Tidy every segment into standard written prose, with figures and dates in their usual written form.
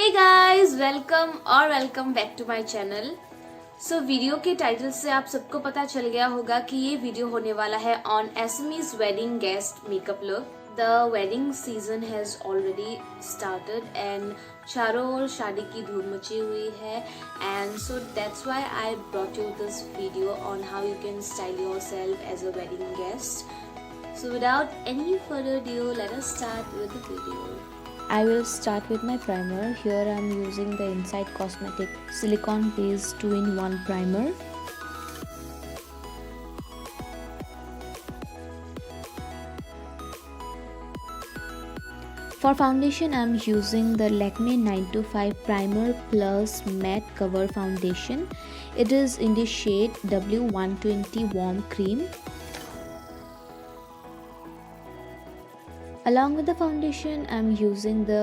Hey guys, welcome back to my channel. So video के title से आप सबको पता चल गया होगा कि ये वीडियो होने वाला है on Assamese wedding guest makeup look. The wedding season has already started and चारों ओर शादी की धूम मची हुई है and so that's why I brought you this video on how you can style yourself as a wedding guest. So without any further ado, let us start with the video. I will start with my primer. Here I am using the Inside Cosmetic Silicone Based 2-in-1 primer. For foundation I am using the Lakme 925 Primer Plus Matte Cover Foundation. It is in the shade W120 Warm Cream. Along with the foundation, I'm using the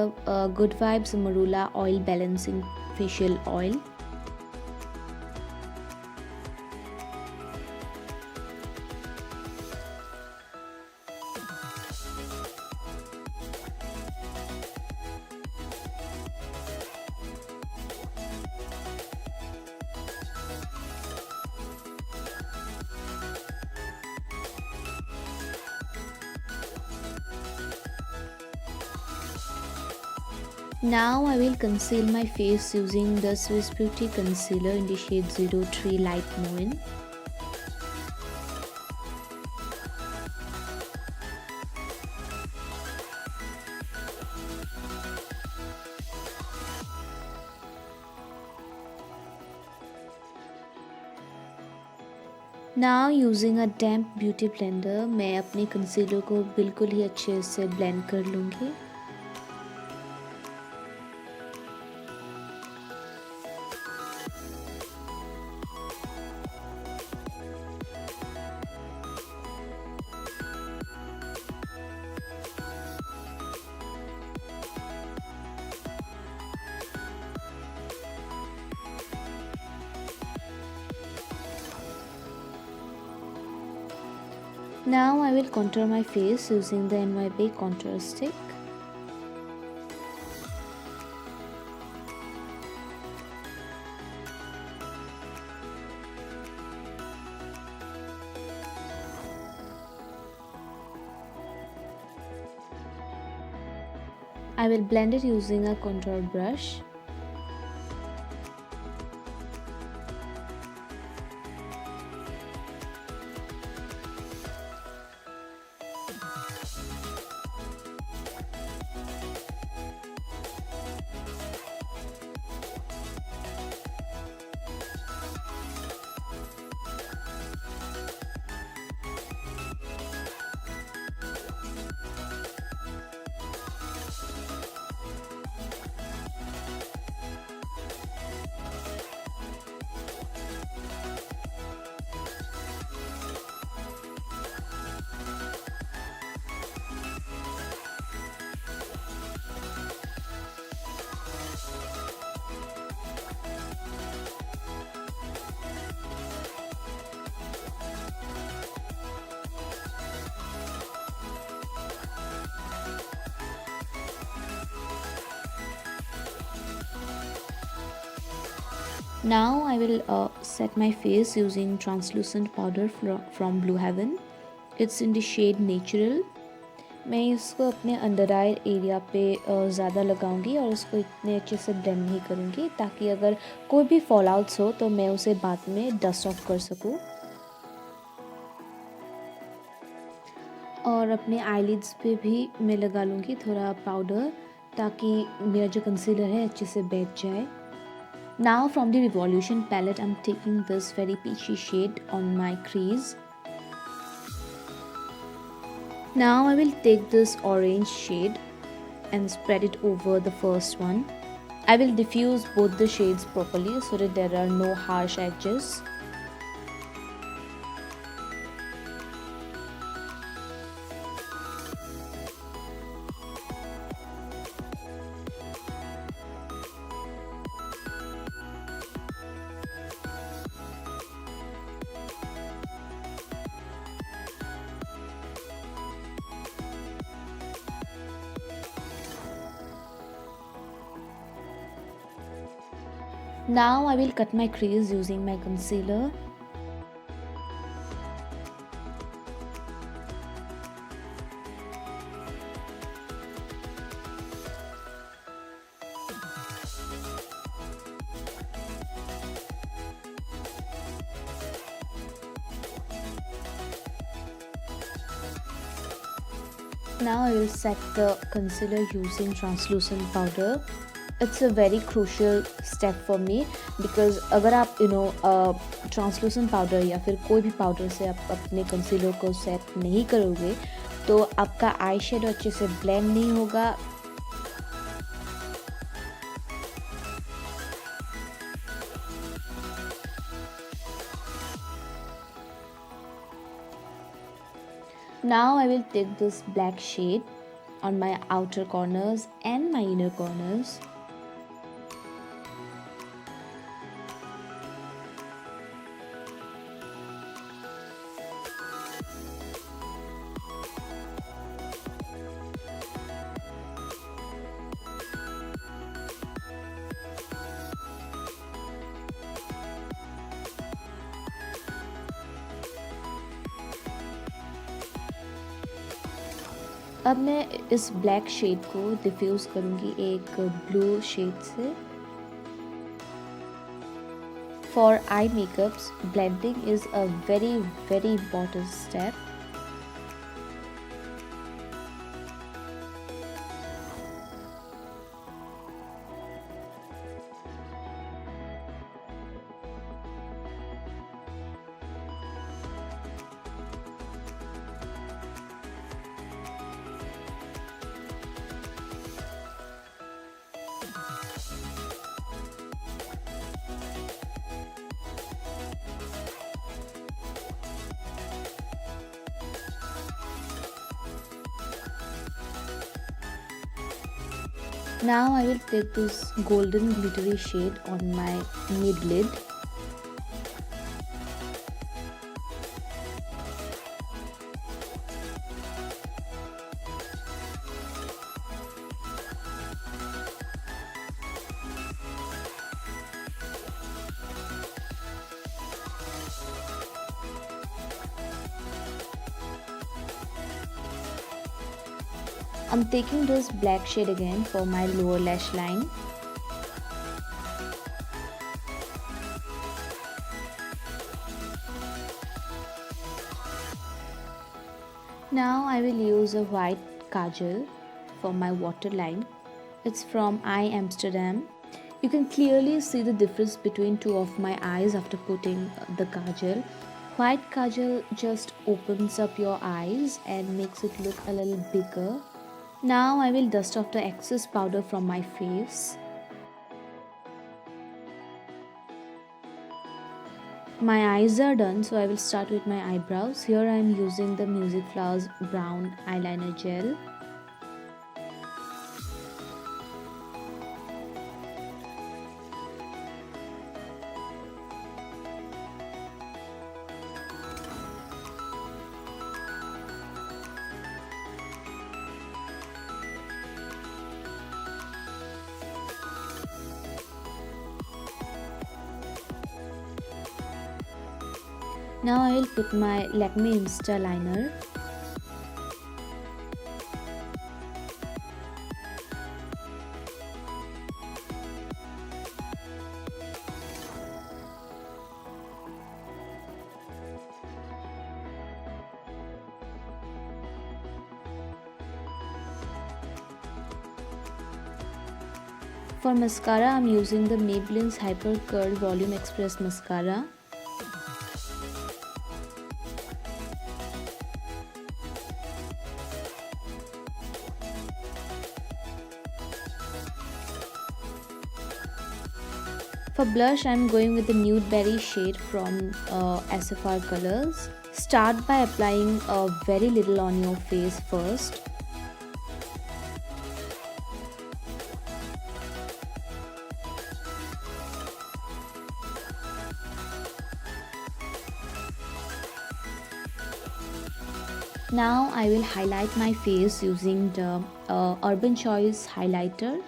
Good Vibes Marula Oil Balancing Facial Oil. Now I will conceal my face using the Swiss Beauty Concealer in the shade 03 Light Moon. Now using a damp beauty blender, मैं अपने concealer को बिल्कुल ही अच्छे से blend कर लूँगी. Now I will contour my face using the NYB contour stick. I will blend it using a contour brush. Now I will set my face using translucent powder from Blue Heaven. It's in the shade Natural. मैं इसको अपने under eye area पे ज़्यादा लगाऊंगी और इसको इतने अच्छे से ब्लेंड नहीं करूंगी ताकि अगर कोई भी फॉल आउट्स हो तो मैं उसे बाद में डस्ट ऑफ कर सकूं. और अपने आईलिड्स पे भी मैं लगा लूँगी थोड़ा पाउडर ताकि मेरा जो कंसीलर है अच्छे से बैठ जाए. Now from the Revolution palette I'm taking this very peachy shade on my crease. Now I will take this orange shade and spread it over the first one. I will diffuse both the shades properly so that there are no harsh edges. Now I will cut my crease using my concealer. Now I will set the concealer using translucent powder. It's a very crucial step for me because अगर आप translucent powder या फिर कोई भी powder से आप अपने concealer को सेट नहीं करोगे तो आपका आई शेडो अच्छे से ब्लेंड नहीं होगा. Now I will take this black shade on my outer corners and my inner corners. अब मैं इस ब्लैक शेड को डिफ्यूज़ करूँगी एक ब्लू शेड से. For I makeups blending is a very important step. Now I will take this golden glittery shade on my mid lid. I'm taking this black shade again for my lower lash line. Now I will use a white kajal for my waterline. It's from I Amsterdam. You can clearly see the difference between two of my eyes after putting the kajal. White kajal just opens up your eyes and makes it look a little bigger. Now I will dust off the excess powder from my face. My eyes are done, so I will start with my eyebrows. Here I am using the Music Flowers brown eyeliner gel. Now I will put my Lakme Insta liner. For mascara, I am using the Maybelline's Hyper Curl Volume Express Mascara. For blush, I am going with the Nude Berry shade from Saphire Colors. Start by applying very little on your face first. Now I will highlight my face using the Urban Choice highlighter.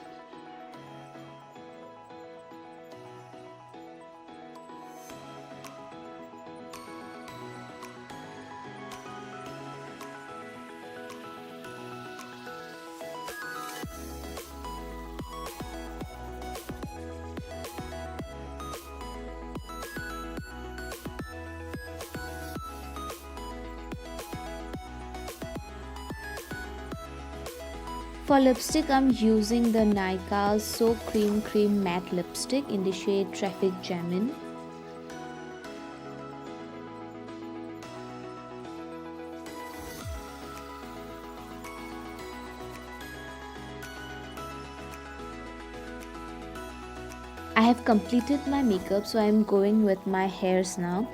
For lipstick, I'm using the Nykaa So Cream Matte Lipstick in the shade Traffic Jammin. I have completed my makeup, so I am going with my hairs now.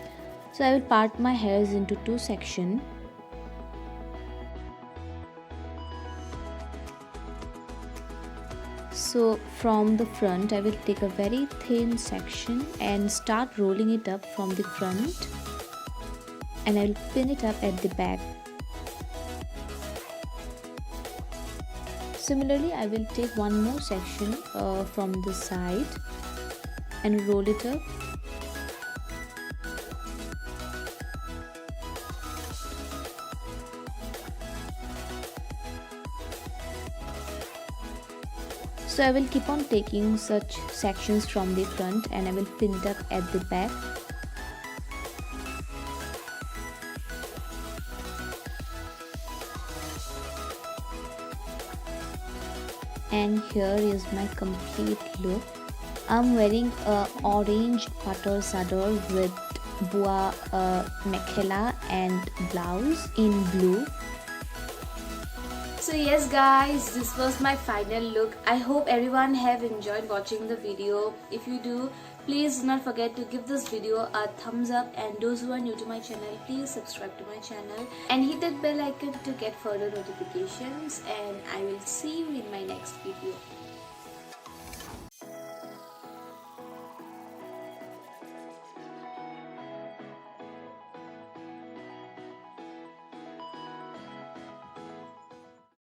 So I will part my hairs into two sections. So from the front, I will take a very thin section and start rolling it up from the front, and I will pin it up at the back. Similarly, I will take one more section from the side and roll it up. So I will keep on taking such sections from the front and I will pin it up at the back. And here is my complete look. I'm wearing a orange pator sador with boa mekhela and blouse in blue. So yes guys, this was my final look. I hope everyone have enjoyed watching the video. If you do, please do not forget to give this video a thumbs up, and those who are new to my channel, please subscribe to my channel and hit that bell icon to get further notifications, and I will see you in my next video.